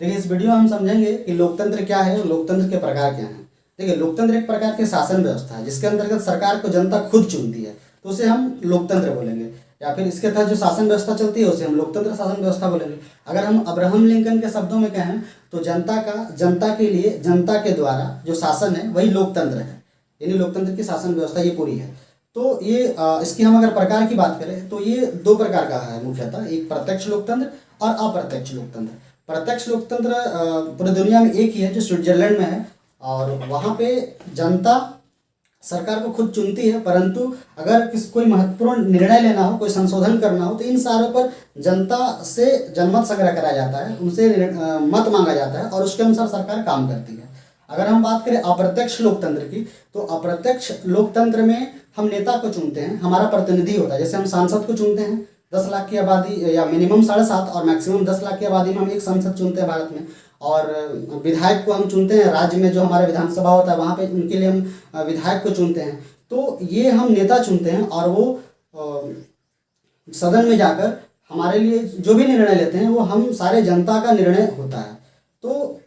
देखिए इस वीडियो में हम समझेंगे कि लोकतंत्र क्या है और लोकतंत्र के प्रकार क्या हैं। देखिए लोकतंत्र एक प्रकार की शासन व्यवस्था है जिसके अंतर्गत सरकार को जनता खुद चुनती है, तो उसे हम लोकतंत्र बोलेंगे। या फिर इसके तहत जो शासन व्यवस्था चलती है उसे हम लोकतंत्र शासन व्यवस्था बोलेंगे। अगर हम अब्राहम लिंकन के शब्दों में कहें तो जनता के लिए जनता के द्वारा जो शासन है वही लोकतंत्र है, यानी लोकतंत्र की शासन व्यवस्था ये पूरी है। तो ये इसकी हम अगर प्रकार की बात करें तो ये दो प्रकार का है मुख्यतः, एक प्रत्यक्ष लोकतंत्र और अप्रत्यक्ष लोकतंत्र। प्रत्यक्ष लोकतंत्र पूरी दुनिया में एक ही है जो स्विट्जरलैंड में है, और वहाँ पे जनता सरकार को खुद चुनती है, परंतु अगर कोई महत्वपूर्ण निर्णय लेना हो, कोई संशोधन करना हो, तो इन सारों पर जनता से जनमत संग्रह कराया जाता है, उनसे मत मांगा जाता है और उसके अनुसार सरकार काम करती है। अगर हम बात करें अप्रत्यक्ष लोकतंत्र की, तो अप्रत्यक्ष लोकतंत्र में हम नेता को चुनते हैं, हमारा प्रतिनिधि होता है। जैसे हम सांसद को चुनते हैं, 10 लाख की आबादी या मिनिमम 7.5 और मैक्सिमम 10 लाख की आबादी में हम एक संसद चुनते हैं भारत में। और विधायक को हम चुनते हैं, राज्य में जो हमारे विधानसभा होता है वहाँ पे उनके लिए हम विधायक को चुनते हैं। तो ये हम नेता चुनते हैं और वो सदन में जाकर हमारे लिए जो भी निर्णय लेते हैं वो हम सारे जनता का निर्णय होता है। तो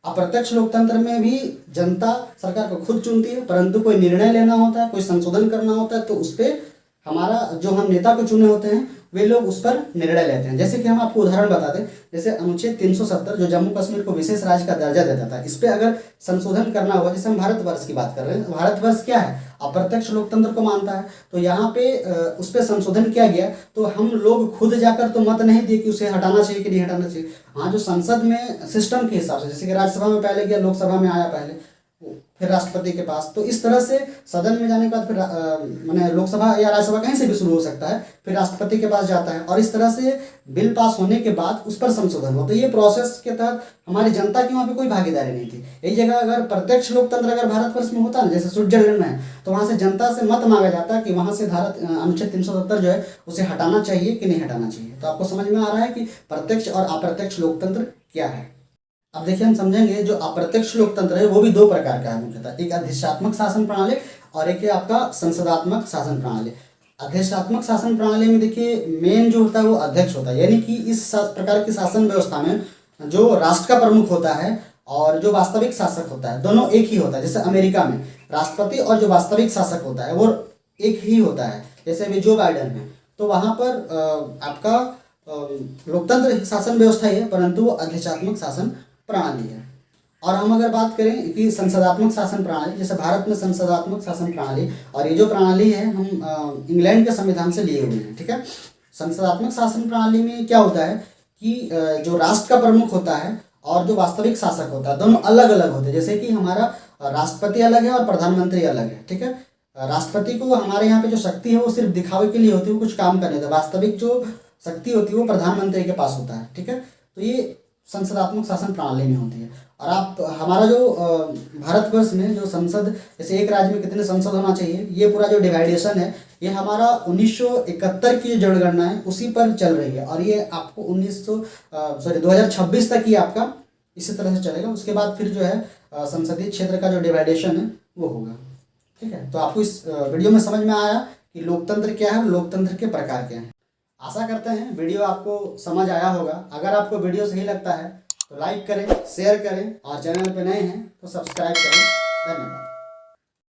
अप्रत्यक्ष लोकतंत्र में भी जनता सरकार को खुद चुनती है, परंतु कोई निर्णय लेना होता है, कोई संशोधन करना होता है, तो उस पर हमारा जो हम नेता को चुने होते हैं वे लोग उस पर निर्णय लेते हैं। जैसे कि हम आपको उदाहरण बता दें, जैसे अनुच्छेद 370 जो जम्मू कश्मीर को विशेष राज्य का दर्जा देता था, इस पर अगर संशोधन करना हुआ, जैसे हम भारतवर्ष की बात कर रहे हैं, भारतवर्ष क्या है, अप्रत्यक्ष लोकतंत्र को मानता है, तो यहाँ पे उस पर संशोधन किया गया, तो हम लोग खुद जाकर तो मत नहीं दिए कि उसे हटाना चाहिए कि नहीं हटाना चाहिए। हाँ, जो संसद में सिस्टम के हिसाब से, जैसे कि राज्यसभा में पहले गया, लोकसभा में आया पहले, फिर राष्ट्रपति के पास, तो इस तरह से सदन में जाने के बाद फिर माने लोकसभा या राज्यसभा कहीं से भी शुरू हो सकता है, फिर राष्ट्रपति के पास जाता है और इस तरह से बिल पास होने के बाद उस पर संशोधन हो। तो ये प्रोसेस के तहत हमारी जनता की वहाँ पे कोई भागीदारी नहीं थी। यही जगह अगर प्रत्यक्ष लोकतंत्र अगर भारतवर्ष में होता ना, जैसे स्विट्जरलैंड में है, तो वहाँ से जनता से मत मांगा जाता है कि वहाँ से अनुच्छेद 370 जो है उसे हटाना चाहिए कि नहीं हटाना चाहिए। तो आपको समझ में आ रहा है कि प्रत्यक्ष और अप्रत्यक्ष लोकतंत्र क्या है। अब देखिए हम समझेंगे जो अप्रत्यक्ष लोकतंत्र है वो भी दो प्रकार का है मुख्यतः, एक अधिष्ठात्मक शासन प्रणाली और एक है आपका संसदात्मक शासन प्रणाली। अधिष्ठात्मक शासन प्रणाली में देखिए मेन जो होता है वो अध्यक्ष होता है, यानी कि इस प्रकार की शासन व्यवस्था में जो राष्ट्र का प्रमुख होता है और जो वास्तविक शासक होता है दोनों एक ही होता है। जैसे अमेरिका में राष्ट्रपति और जो वास्तविक शासक होता है वो एक ही होता है, जैसे अभी जो बाइडेन है, तो वहाँ पर आपका लोकतंत्र शासन व्यवस्था ही है, परंतु वो अधिष्ठात्मक शासन प्रणाली है। और हम अगर बात करें कि संसदात्मक शासन प्रणाली, जैसे भारत में संसदात्मक शासन प्रणाली, और ये जो प्रणाली है हम इंग्लैंड के संविधान से लिए हुए हैं, ठीक है। संसदात्मक शासन प्रणाली में क्या होता है कि जो राष्ट्र का प्रमुख होता है और जो वास्तविक शासक होता है दोनों अलग अलग होते हैं। जैसे कि हमारा राष्ट्रपति अलग है और प्रधानमंत्री अलग है, ठीक है। राष्ट्रपति को हमारे यहाँ पे जो शक्ति है वो सिर्फ दिखावे के लिए होती है, वो कुछ काम करने होता है। वास्तविक जो शक्ति होती है वो प्रधानमंत्री के पास होता है, ठीक है। तो ये संसदात्मक शासन प्रणाली में होती है। और आप हमारा जो भारतवर्ष में जो संसद, जैसे एक राज्य में कितने संसद होना चाहिए, ये पूरा जो डिवाइडेशन है ये हमारा 1971 की जो जनगणना है उसी पर चल रही है, और ये आपको 2026 तक ही आपका इसी तरह से चलेगा। उसके बाद फिर जो है संसदीय क्षेत्र का जो डिवाइडेशन है वो होगा, ठीक है। तो आपको इस वीडियो में समझ में आया कि लोकतंत्र क्या है, लोकतंत्र के प्रकार क्या हैं। आशा करते हैं वीडियो आपको समझ आया होगा। अगर आपको वीडियो सही लगता है तो लाइक करें, शेयर करें और चैनल पर नए हैं तो सब्सक्राइब करें। धन्यवाद।